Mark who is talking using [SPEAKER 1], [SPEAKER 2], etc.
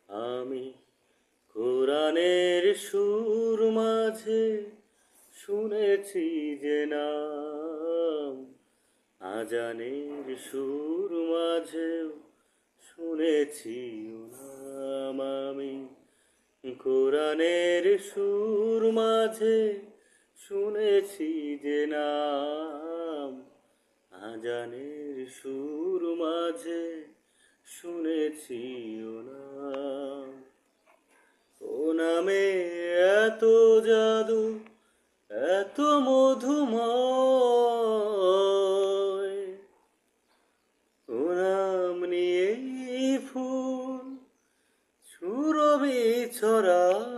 [SPEAKER 1] আমি কোরআনের সুর মাঝে শুনেছি যে নাম, আজানের সুর মাঝেও শুনেছি ও নাম। আমি কোরআনের সুর মাঝে শুনেছি যে নাম, আজানের সুর মাঝে শুনেছি ও নাম। ও নামে এত জাদু, এত মধুময়, ও নাম নিয়েই ফুল সুরভি ছড়ায়।